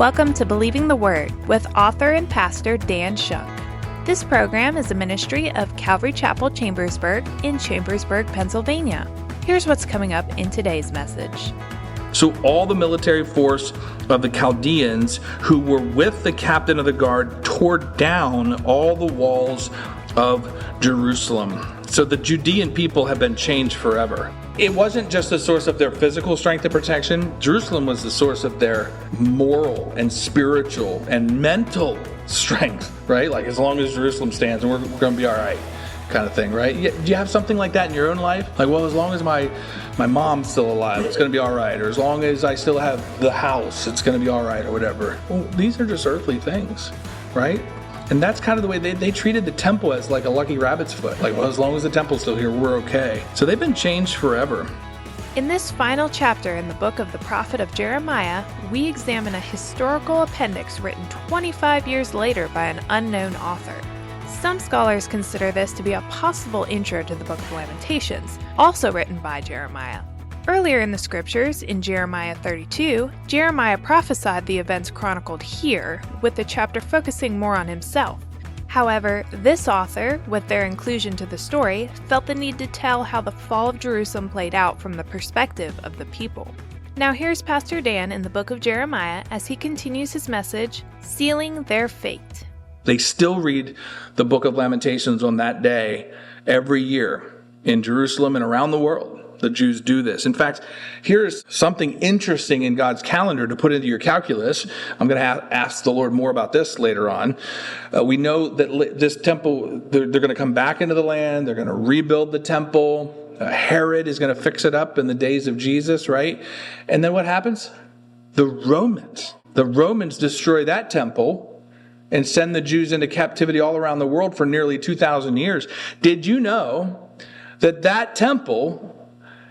Welcome to Believing the Word with author and pastor Dan Shunk. This program is a ministry of Calvary Chapel Chambersburg in Chambersburg, Pennsylvania. Here's what's coming up in today's message. So all the military force of the Chaldeans who were with the captain of the guard tore down all the walls of Jerusalem. So the Judean people have been changed forever. It wasn't just the source of their physical strength and protection. Jerusalem was the source of their moral and spiritual and mental strength, right? Like, as long as Jerusalem stands, we're going to be all right, kind of thing, right? Do you have something like that in your own life? Like, well, as long as my mom's still alive, it's going to be all right. Or as long as I still have the house, it's going to be all right, or whatever. Well, these are just earthly things, right? And that's kind of the way they treated the temple as like a lucky rabbit's foot. Like, well, as long as the temple's still here, we're okay. So they've been changed forever. In this final chapter in the book of the prophet of Jeremiah, we examine a historical appendix written 25 years later by an unknown author. Some scholars consider this to be a possible intro to the book of Lamentations, also written by Jeremiah. Earlier in the scriptures, in Jeremiah 32, Jeremiah prophesied the events chronicled here, with the chapter focusing more on himself. However, this author, with their inclusion to the story, felt the need to tell how the fall of Jerusalem played out from the perspective of the people. Now here's Pastor Dan in the book of Jeremiah as he continues his message, Sealing Their Fate. They still read the book of Lamentations on that day every year in Jerusalem and around the world. The Jews do this. In fact, here's something interesting in God's calendar to put into your calculus. I'm going to ask the Lord more about this later on. We know that this temple, they're going to come back into the land. They're going to rebuild the temple. Herod is going to fix it up in the days of Jesus, right? And then what happens? The Romans destroy that temple and send the Jews into captivity all around the world for nearly 2,000 years. Did you know that temple,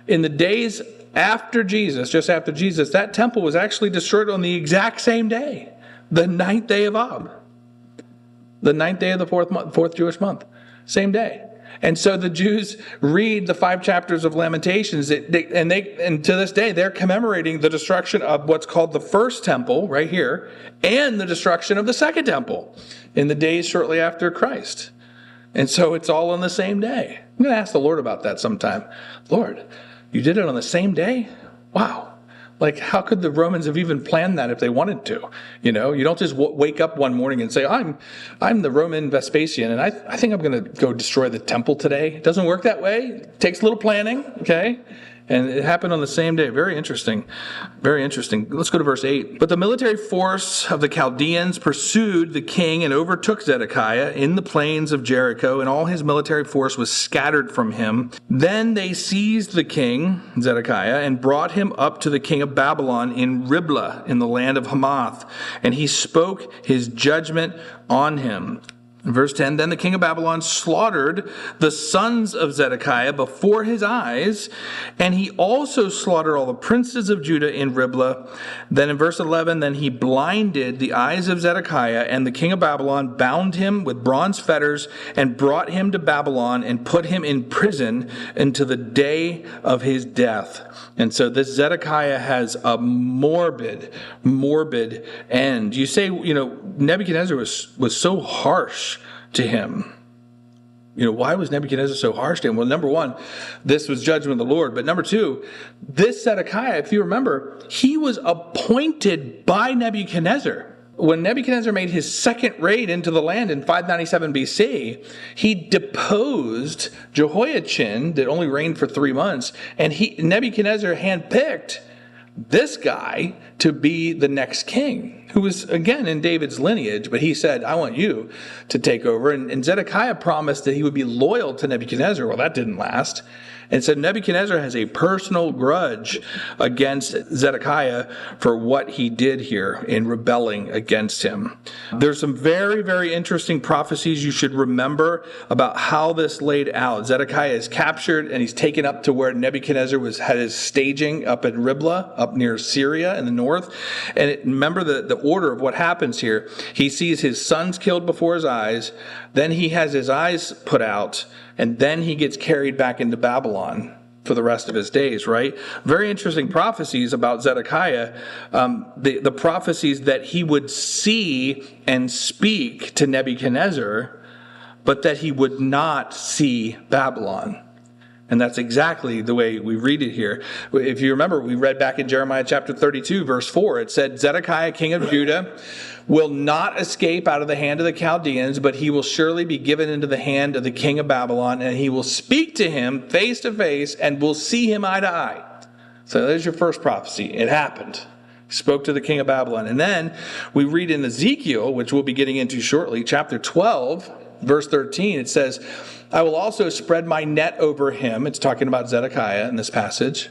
in the days after Jesus, just after Jesus, that temple was actually destroyed on the exact same day, the 9th day of Ab, the 9th day of the fourth Jewish month, same day. And so the Jews read the 5 chapters of Lamentations, and to this day, they're commemorating the destruction of what's called the first temple, right here, and the destruction of the second temple in the days shortly after Christ. And so it's all on the same day. I'm going to ask the Lord about that sometime. Lord, you did it on the same day? Wow. Like, how could the Romans have even planned that if they wanted to? You know, you don't just wake up one morning and say, I'm the Roman Vespasian, and I think I'm going to go destroy the temple today. It doesn't work that way. It takes a little planning, okay? And it happened on the same day. Very interesting. Very interesting. Let's go to verse 8. But the military force of the Chaldeans pursued the king and overtook Zedekiah in the plains of Jericho, and all his military force was scattered from him. Then they seized the king, Zedekiah, and brought him up to the king of Babylon in Riblah in the land of Hamath. And he spoke his judgment on him. In verse 10, then the king of Babylon slaughtered the sons of Zedekiah before his eyes, and he also slaughtered all the princes of Judah in Riblah. Then in verse 11, then he blinded the eyes of Zedekiah, and the king of Babylon bound him with bronze fetters and brought him to Babylon and put him in prison until the day of his death. And so this Zedekiah has a morbid end. You say, Nebuchadnezzar was so harsh to him. Why was Nebuchadnezzar so harsh to him? Well, number one, this was judgment of the Lord. But number two, this Zedekiah, if you remember, he was appointed by Nebuchadnezzar. When Nebuchadnezzar made his second raid into the land in 597 BC, he deposed Jehoiachin, that only reigned for 3 months, and Nebuchadnezzar handpicked this guy to be the next king, who was, again, in David's lineage, but he said, I want you to take over. And Zedekiah promised that he would be loyal to Nebuchadnezzar. Well, that didn't last. And so Nebuchadnezzar has a personal grudge against Zedekiah for what he did here in rebelling against him. There's some very, very interesting prophecies you should remember about how this laid out. Zedekiah is captured and he's taken up to where Nebuchadnezzar had his staging up in Riblah, up near Syria in the north. And remember the order of what happens here. He sees his sons killed before his eyes. Then he has his eyes put out. And then he gets carried back into Babylon. for the rest of his days, right? Very interesting prophecies about Zedekiah. The prophecies that he would see and speak to Nebuchadnezzar, but that he would not see Babylon. And that's exactly the way we read it here. If you remember, we read back in Jeremiah chapter 32, verse 4, it said, Zedekiah, king of Judah, will not escape out of the hand of the Chaldeans, but he will surely be given into the hand of the king of Babylon, and he will speak to him face to face, and will see him eye to eye. So there's your first prophecy. It happened. He spoke to the king of Babylon. And then we read in Ezekiel, which we'll be getting into shortly, chapter 12, verse 13, it says, I will also spread my net over him. It's talking about Zedekiah in this passage.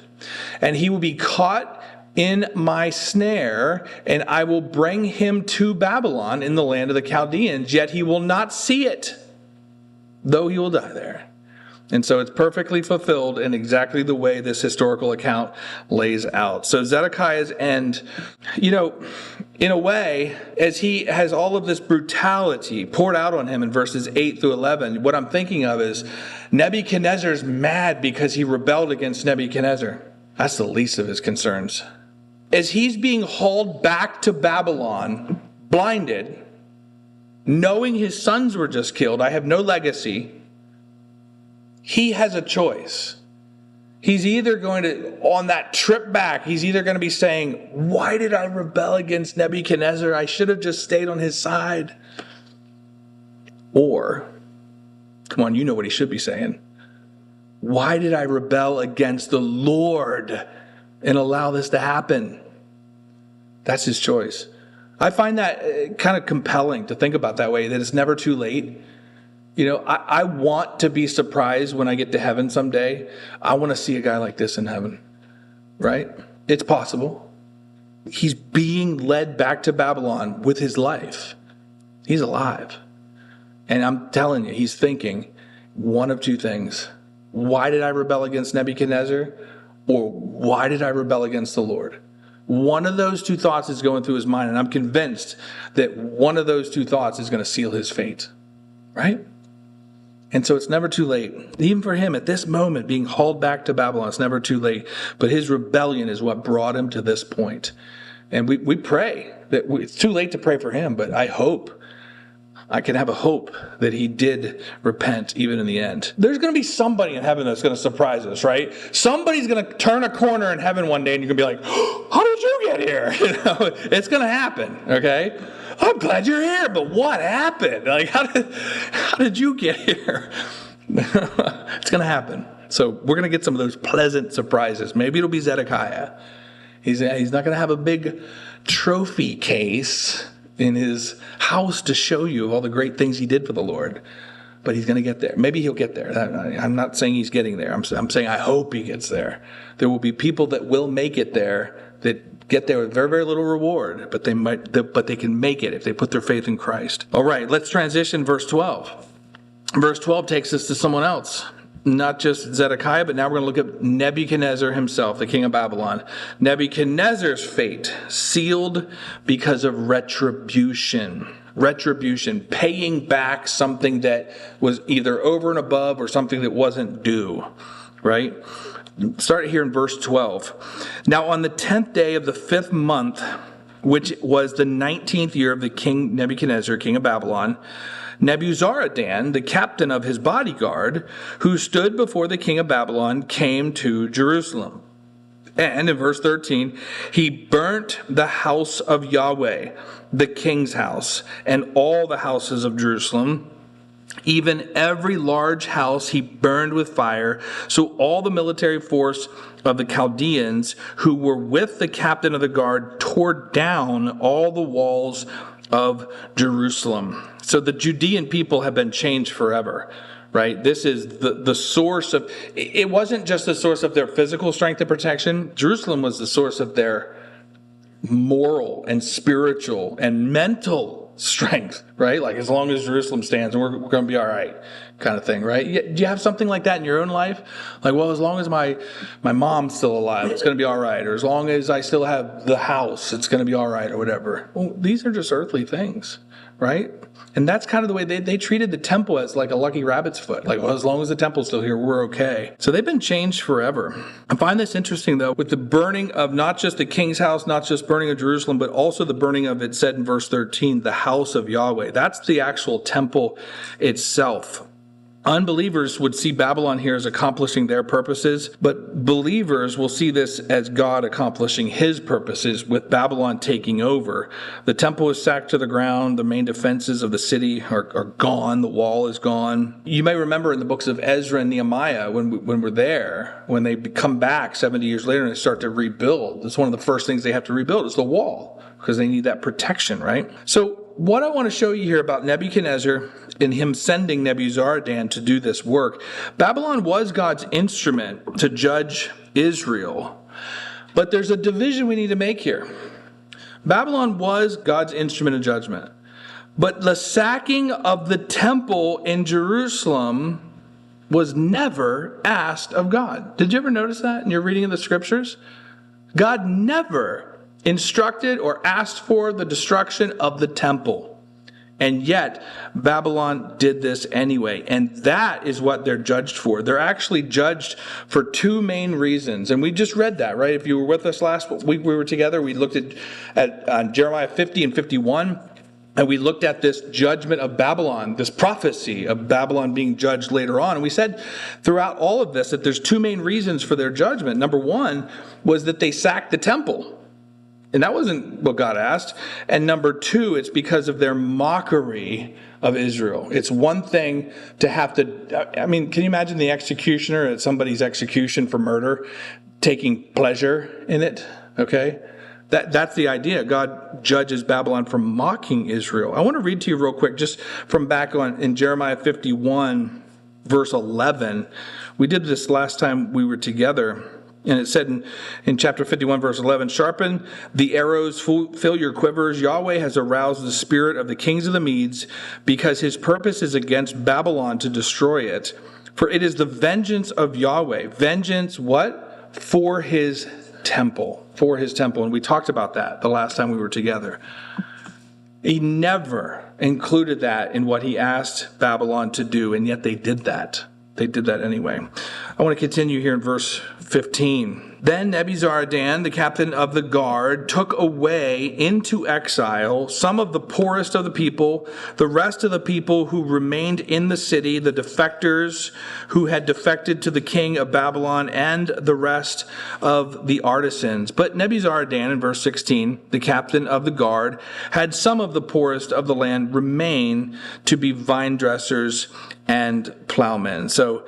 And he will be caught in my snare, and I will bring him to Babylon in the land of the Chaldeans, yet he will not see it, though he will die there. And so it's perfectly fulfilled in exactly the way this historical account lays out. So Zedekiah's end, in a way, as he has all of this brutality poured out on him in verses 8 through 11, what I'm thinking of is Nebuchadnezzar's mad because he rebelled against Nebuchadnezzar. That's the least of his concerns. As he's being hauled back to Babylon, blinded, knowing his sons were just killed, I have no legacy, he has a choice. He's either going to, on that trip back, he's either going to be saying, why did I rebel against Nebuchadnezzar? I should have just stayed on his side. Or, come on, you know what he should be saying. Why did I rebel against the Lord and allow this to happen? That's his choice. I find that kind of compelling to think about that way, that it's never too late. I want to be surprised when I get to heaven someday. I want to see a guy like this in heaven, right? It's possible. He's being led back to Babylon with his life. He's alive. And I'm telling you, he's thinking one of two things. Why did I rebel against Nebuchadnezzar? Or why did I rebel against the Lord? One of those two thoughts is going through his mind, and I'm convinced that one of those two thoughts is going to seal his fate, right? And so it's never too late. Even for him at this moment, being hauled back to Babylon, it's never too late. But his rebellion is what brought him to this point. And we pray that it's too late to pray for him, but I can have a hope that he did repent even in the end. There's going to be somebody in heaven that's going to surprise us, right? Somebody's going to turn a corner in heaven one day and you're going to be like, how did you get here? It's going to happen, okay? I'm glad you're here, but what happened? Like, how did you get here? It's going to happen. So we're going to get some of those pleasant surprises. Maybe it'll be Zedekiah. He's not going to have a big trophy case in his house to show you of all the great things he did for the Lord. But he's going to get there. Maybe he'll get there. I'm not saying he's getting there. I'm saying I hope he gets there. There will be people that will make it there, that get there with very, very little reward, but they can make it if they put their faith in Christ. All right, let's transition verse 12. Verse 12 takes us to someone else. Not just Zedekiah, but now we're going to look at Nebuchadnezzar himself, the king of Babylon. Nebuchadnezzar's fate sealed because of retribution. Retribution, paying back something that was either over and above or something that wasn't due, right? Start here in verse 12. Now on the 10th day of the 5th month, which was the 19th year of the king Nebuchadnezzar, king of Babylon, Nebuzaradan, the captain of his bodyguard, who stood before the king of Babylon, came to Jerusalem. And in verse 13, he burnt the house of Yahweh, the king's house, and all the houses of Jerusalem. Even every large house he burned with fire. So all the military force of the Chaldeans who were with the captain of the guard tore down all the walls of Jerusalem. So the Judean people have been changed forever, right? This is the source of, it wasn't just the source of their physical strength and protection. Jerusalem was the source of their moral and spiritual and mental strength, right? Like as long as Jerusalem stands, we're going to be all right, kind of thing, right? Do you have something like that in your own life? Like, well, as long as my mom's still alive, it's going to be all right. Or as long as I still have the house, it's going to be all right, or whatever. Well, these are just earthly things, right? And that's kind of the way they treated the temple as like a lucky rabbit's foot. Like, well, as long as the temple's still here, we're okay. So they've been changed forever. I find this interesting, though, with the burning of not just the king's house, not just burning of Jerusalem, but also the burning of, it said in verse 13, the house of Yahweh. That's the actual temple itself. Unbelievers would see Babylon here as accomplishing their purposes, but believers will see this as God accomplishing his purposes with Babylon taking over. The temple is sacked to the ground. The main defenses of the city are gone. The wall is gone. You may remember in the books of Ezra and Nehemiah, when we're there, when they come back 70 years later and they start to rebuild, it's one of the first things they have to rebuild is the wall, because they need that protection, right? So what I want to show you here about Nebuchadnezzar and him sending Nebuzaradan to do this work, Babylon was God's instrument to judge Israel. But there's a division we need to make here. Babylon was God's instrument of judgment. But the sacking of the temple in Jerusalem was never asked of God. Did you ever notice that in your reading of the scriptures? God never instructed or asked for the destruction of the temple. And yet, Babylon did this anyway. And that is what they're judged for. They're actually judged for two main reasons. And we just read that, right? If you were with us last week, we were together. We looked at Jeremiah 50 and 51. And we looked at this judgment of Babylon, this prophecy of Babylon being judged later on. And we said throughout all of this that there's two main reasons for their judgment. Number one was that they sacked the temple. And that wasn't what God asked. And number two, it's because of their mockery of Israel. It's one thing to have to, I mean, can you imagine the executioner at somebody's execution for murder taking pleasure in it? Okay? That's the idea. God judges Babylon for mocking Israel. I want to read to you real quick, just from back on in Jeremiah 51, verse 11. We did this last time we were together. And it said in chapter 51, verse 11, sharpen the arrows, fill your quivers. Yahweh has aroused the spirit of the kings of the Medes, because his purpose is against Babylon to destroy it. For it is the vengeance of Yahweh. Vengeance, what? For his temple. For his temple. And we talked about that the last time we were together. He never included that in what he asked Babylon to do, and yet they did that. They did that anyway. I want to continue here in verse 15. Then Nebuzaradan, the captain of the guard, took away into exile some of the poorest of the people, the rest of the people who remained in the city, the defectors who had defected to the king of Babylon, and the rest of the artisans. But Nebuzaradan, in verse 16, the captain of the guard, had some of the poorest of the land remain to be vine dressers and plowmen. So,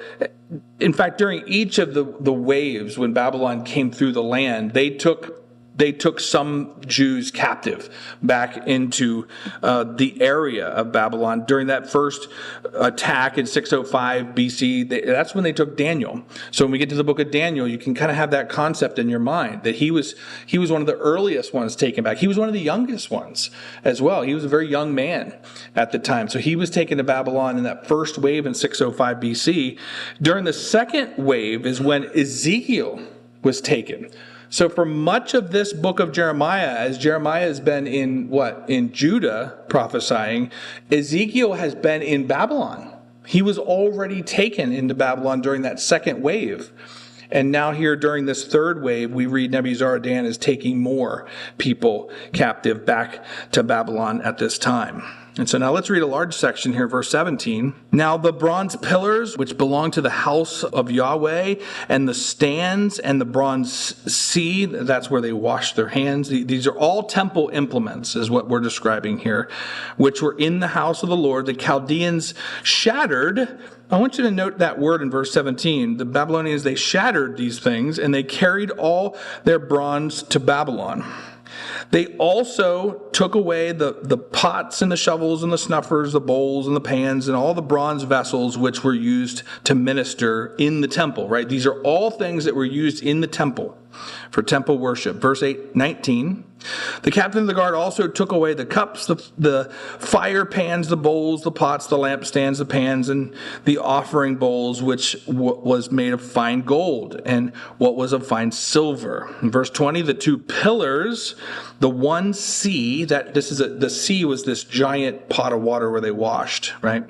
in fact, during each of the waves when Babylon came through the land, they took some Jews captive back into the area of Babylon. During that first attack in 605 BC, that's when they took Daniel. So when we get to the book of Daniel, you can kind of have that concept in your mind that he was one of the earliest ones taken back. He was one of the youngest ones as well. He was a very young man at the time. So he was taken to Babylon in that first wave in 605 BC. During the second wave is when Ezekiel was taken. So for much of this book of Jeremiah, as Jeremiah has been in Judah prophesying, Ezekiel has been in Babylon. He was already taken into Babylon during that second wave. And now here during this third wave, we read Nebuzaradan is taking more people captive back to Babylon at this time. And so now let's read a large section here, verse 17. Now the bronze pillars, which belong to the house of Yahweh, and the stands and the bronze sea, that's where they wash their hands. These are all temple implements, is what we're describing here, which were in the house of the Lord. The Chaldeans shattered. I want you to note that word in verse 17. The Babylonians, they shattered these things, and they carried all their bronze to Babylon. They also took away the pots and the shovels and the snuffers, the bowls and the pans, and all the bronze vessels which were used to minister in the temple, right? These are all things that were used in the temple. for temple worship. Verse 19, the captain of the guard also took away the cups, the fire pans, the bowls, the pots, the lampstands, the pans, and the offering bowls, which was made of fine gold, and what was of fine silver. In verse 20, the two pillars, the one sea, the sea was this giant pot of water where they washed, right?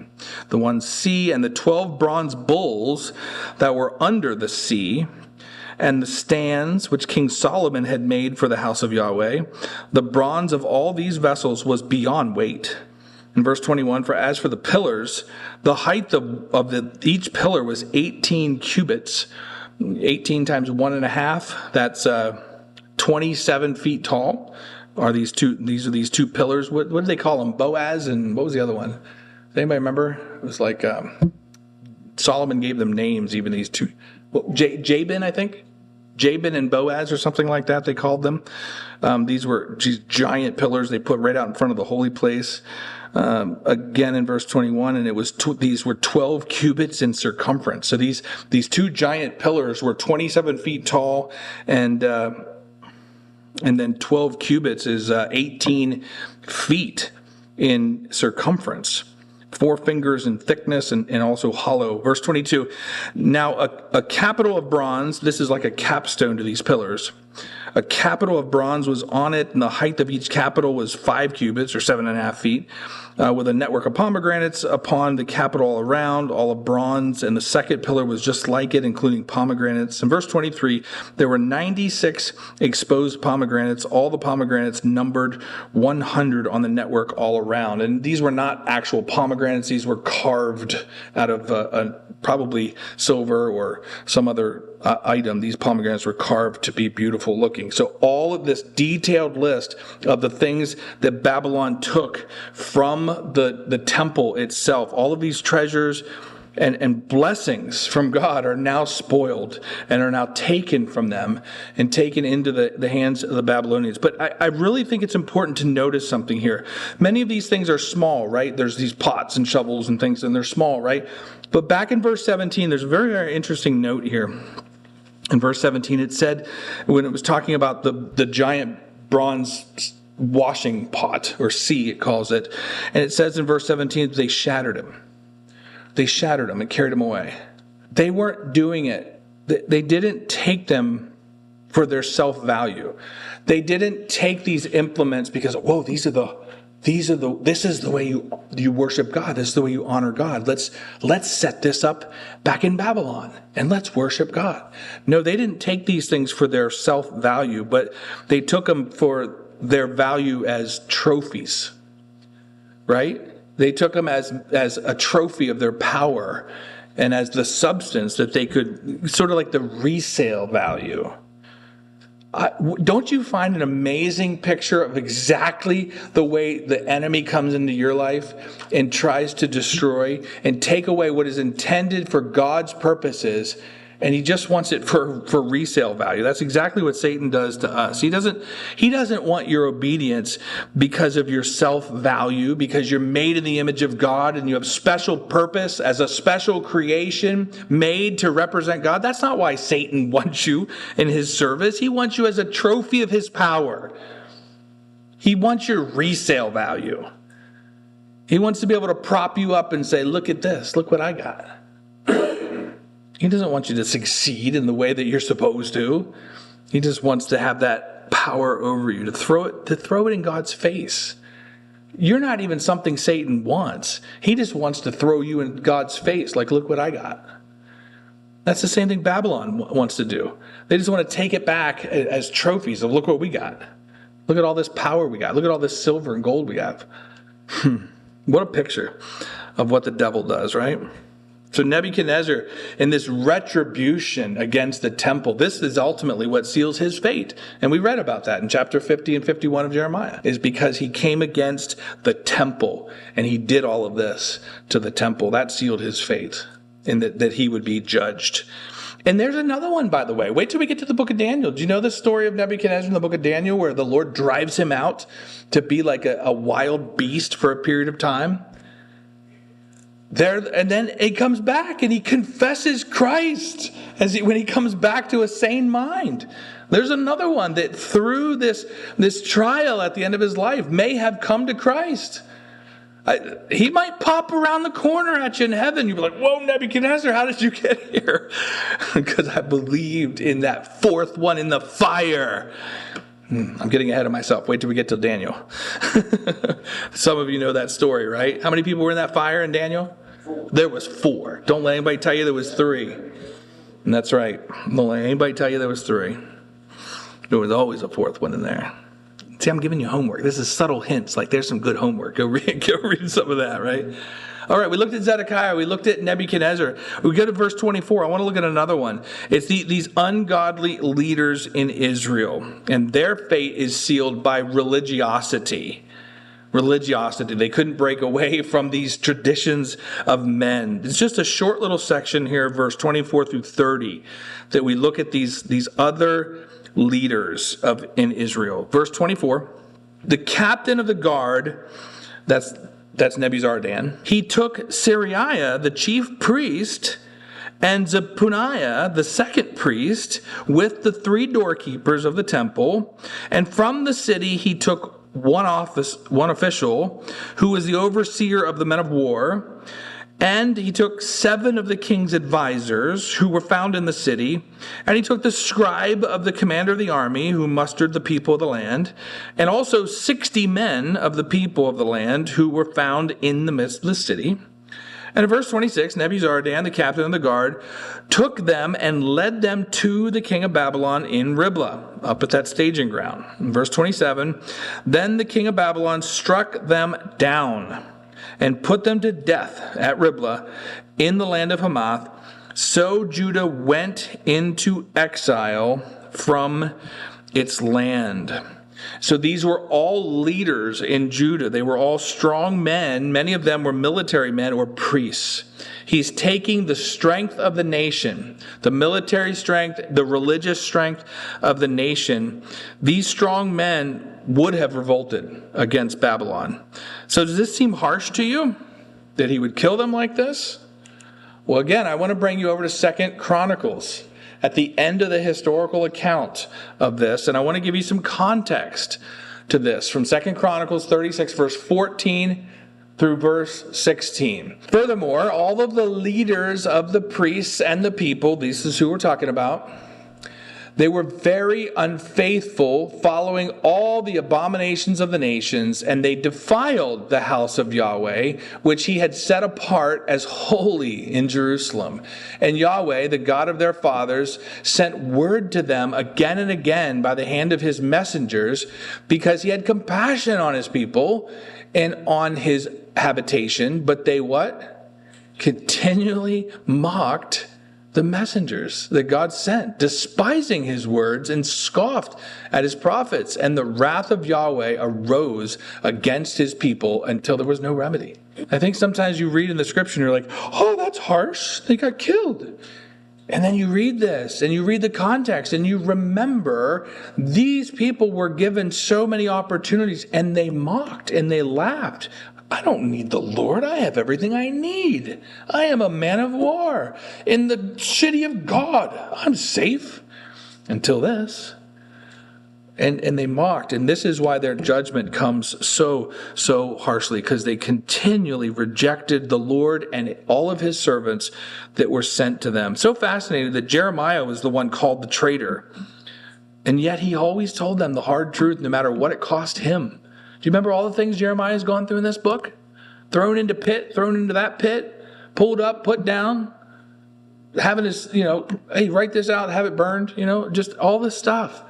The one sea, and the 12 bronze bulls that were under the sea, and the stands which King Solomon had made for the house of Yahweh. The bronze of all these vessels was beyond weight. In verse 21, for as for the pillars, the height of each pillar was 18 cubits, 18 times 1.5. That's 27 feet tall. These are these two pillars. What did they call them? Boaz, and what was the other one? Does anybody remember? It was like Solomon gave them names. Even these two, Jabin, I think. Jabin and Boaz or something like that, they called them. These were giant pillars they put right out in front of the holy place. Again in verse 21, and it was these were 12 cubits in circumference. So these two giant pillars were 27 feet tall, and then 12 cubits is 18 feet in circumference. 4 fingers in thickness and also hollow. Verse 22, now a capital of bronze, this is like a capstone to these pillars. A capital of bronze was on it, and the height of each capital was 5 cubits, or 7.5 feet, with a network of pomegranates upon the capital all around, all of bronze, and the second pillar was just like it, including pomegranates. In verse 23, there were 96 exposed pomegranates, all the pomegranates numbered 100 on the network all around. And these were not actual pomegranates, these were carved out of probably silver or some other item. These pomegranates were carved to be beautiful looking. So all of this detailed list of the things that Babylon took from the temple itself, all of these treasures and blessings from God are now spoiled and are now taken from them and taken into the hands of the Babylonians. But I really think it's important to notice something here. Many of these things are small, right? There's these pots and shovels and things, and they're small, right? But back in verse 17, there's a very, very interesting note here. In verse 17, it said, when it was talking about the giant bronze washing pot, or sea, it calls it, and it says in verse 17, they shattered him. They shattered him and carried him away. They weren't doing it. They didn't take them for their self-value. They didn't take these implements because, whoa, this is the way you worship God. This is the way you honor God. Let's set this up back in Babylon and let's worship God. No, they didn't take these things for their self-value, but they took them for their value as trophies, right? They took them as a trophy of their power and as the substance that they could, sort of like the resale value. Don't you find an amazing picture of exactly the way the enemy comes into your life and tries to destroy and take away what is intended for God's purposes, and he just wants it for resale value? That's exactly what Satan does to us. He doesn't want your obedience because of your self-value, because you're made in the image of God and you have special purpose as a special creation made to represent God. That's not why Satan wants you in his service. He wants you as a trophy of his power. He wants your resale value. He wants to be able to prop you up and say, look at this, look what I got. He doesn't want you to succeed in the way that you're supposed to. He just wants to have that power over you, to throw it in God's face. You're not even something Satan wants. He just wants to throw you in God's face, like, look what I got. That's the same thing Babylon wants to do. They just want to take it back as trophies of, look what we got. Look at all this power we got. Look at all this silver and gold we have. What a picture of what the devil does, right? So Nebuchadnezzar, in this retribution against the temple, this is ultimately what seals his fate. And we read about that in chapter 50 and 51 of Jeremiah, is because he came against the temple and he did all of this to the temple. That sealed his fate, and that he would be judged. And there's another one, by the way. Wait till we get to the book of Daniel. Do you know the story of Nebuchadnezzar in the book of Daniel, where the Lord drives him out to be like a wild beast for a period of time? And then he comes back and he confesses Christ when he comes back to a sane mind. There's another one that through this trial at the end of his life may have come to Christ. He might pop around the corner at you in heaven. You'll be like, whoa, Nebuchadnezzar, how did you get here? Because I believed in that fourth one in the fire. I'm getting ahead of myself. Wait till we get to Daniel. Some of you know that story, right? How many people were in that fire in Daniel? There was 4. Don't let anybody tell you there was 3. And that's right. Don't let anybody tell you there was 3. There was always a 4th one in there. See, I'm giving you homework. This is subtle hints. Like, there's some good homework. Go read some of that, right? All right, we looked at Zedekiah. We looked at Nebuchadnezzar. We go to verse 24. I want to look at another one. It's these ungodly leaders in Israel, and their fate is sealed by religiosity. Religiosity. They couldn't break away from these traditions of men. It's just a short little section here, verse 24 through 30, that we look at these other leaders in Israel. Verse 24, the captain of the guard, that's Nebuzaradan, he took Sariah, the chief priest, and Zephaniah, the second priest, with the 3 doorkeepers of the temple, and from the city he took one official, who was the overseer of the men of war, and he took 7 of the king's advisors who were found in the city, and he took the scribe of the commander of the army who mustered the people of the land, and also 60 men of the people of the land who were found in the midst of the city. And in verse 26, Nebuzaradan, the captain of the guard, took them and led them to the king of Babylon in Riblah, up at that staging ground. In verse 27, then the king of Babylon struck them down and put them to death at Riblah in the land of Hamath. So Judah went into exile from its land. So these were all leaders in Judah. They were all strong men. Many of them were military men or priests. He's taking the strength of the nation, the military strength, the religious strength of the nation. These strong men would have revolted against Babylon. So does this seem harsh to you, that he would kill them like this? Well, again, I want to bring you over to 2 Chronicles at the end of the historical account of this, and I want to give you some context to this from 2 Chronicles 36, verse 14 through verse 16. Furthermore, all of the leaders of the priests and the people, this is who we're talking about, they were very unfaithful, following all the abominations of the nations, and they defiled the house of Yahweh, which he had set apart as holy in Jerusalem. And Yahweh, the God of their fathers, sent word to them again and again by the hand of his messengers, because he had compassion on his people and on his habitation. But they what? Continually mocked the messengers that God sent, despising his words and scoffed at his prophets. And the wrath of Yahweh arose against his people until there was no remedy. I think sometimes you read in the scripture and you're like, oh, that's harsh. They got killed. And then you read this and you read the context and you remember these people were given so many opportunities and they mocked and they laughed. I don't need the Lord. I have everything I need. I am a man of war in the city of God. I'm safe until this. And they mocked. And this is why their judgment comes so harshly, because they continually rejected the Lord and all of his servants that were sent to them. So fascinating that Jeremiah was the one called the traitor. And yet he always told them the hard truth, no matter what it cost him. Do you remember all the things Jeremiah's gone through in this book? Thrown into pit, thrown into that pit, pulled up, put down, having his, hey, write this out, have it burned, just all this stuff.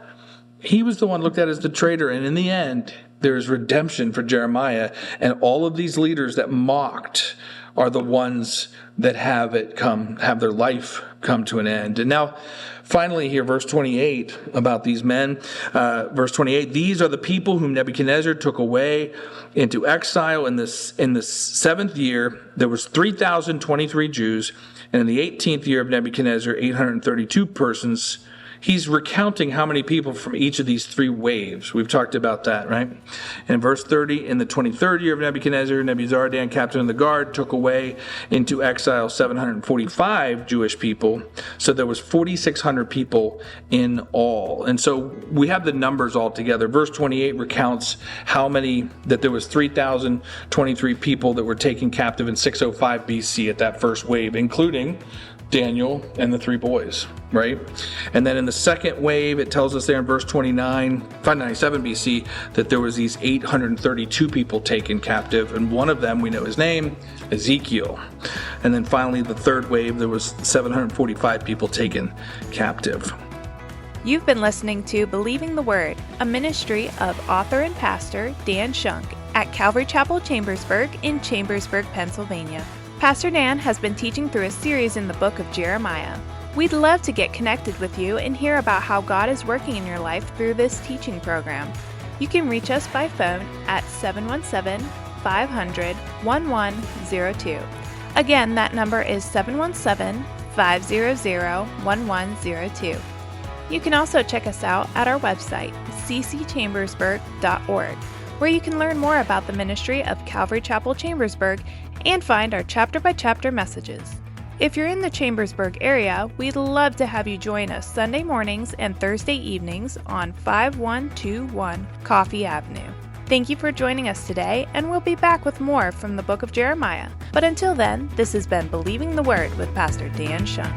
He was the one looked at as the traitor, and in the end, there is redemption for Jeremiah, and all of these leaders that mocked are the ones that have their life come to an end. And now, finally here, verse 28 about these men. Verse 28, these are the people whom Nebuchadnezzar took away into exile in the 7th year. There was 3,023 Jews, and in the 18th year of Nebuchadnezzar, 832 persons he's recounting how many people from each of these three waves. We've talked about that, right? In verse 30, in the 23rd year of Nebuchadnezzar, Nebuzaradan, captain of the guard, took away into exile 745 Jewish people. So there was 4,600 people in all. And so we have the numbers all together. Verse 28 recounts how many, that there was 3,023 people that were taken captive in 605 BC at that first wave, including Daniel and the three boys, right? And then in the second wave, it tells us there in verse 29, 597 BC, that there was these 832 people taken captive, and one of them, we know his name, Ezekiel. And then finally, the third wave, there was 745 people taken captive. You've been listening to Believing the Word, a ministry of author and pastor Dan Shunk at Calvary Chapel Chambersburg in Chambersburg, Pennsylvania. Pastor Dan has been teaching through a series in the book of Jeremiah. We'd love to get connected with you and hear about how God is working in your life through this teaching program. You can reach us by phone at 717-500-1102. Again, that number is 717-500-1102. You can also check us out at our website, ccchambersburg.org, where you can learn more about the ministry of Calvary Chapel Chambersburg and find our chapter-by-chapter messages. If you're in the Chambersburg area, we'd love to have you join us Sunday mornings and Thursday evenings on 5121 Coffee Avenue. Thank you for joining us today, and we'll be back with more from the book of Jeremiah. But until then, this has been Believing the Word with Pastor Dan Shunk.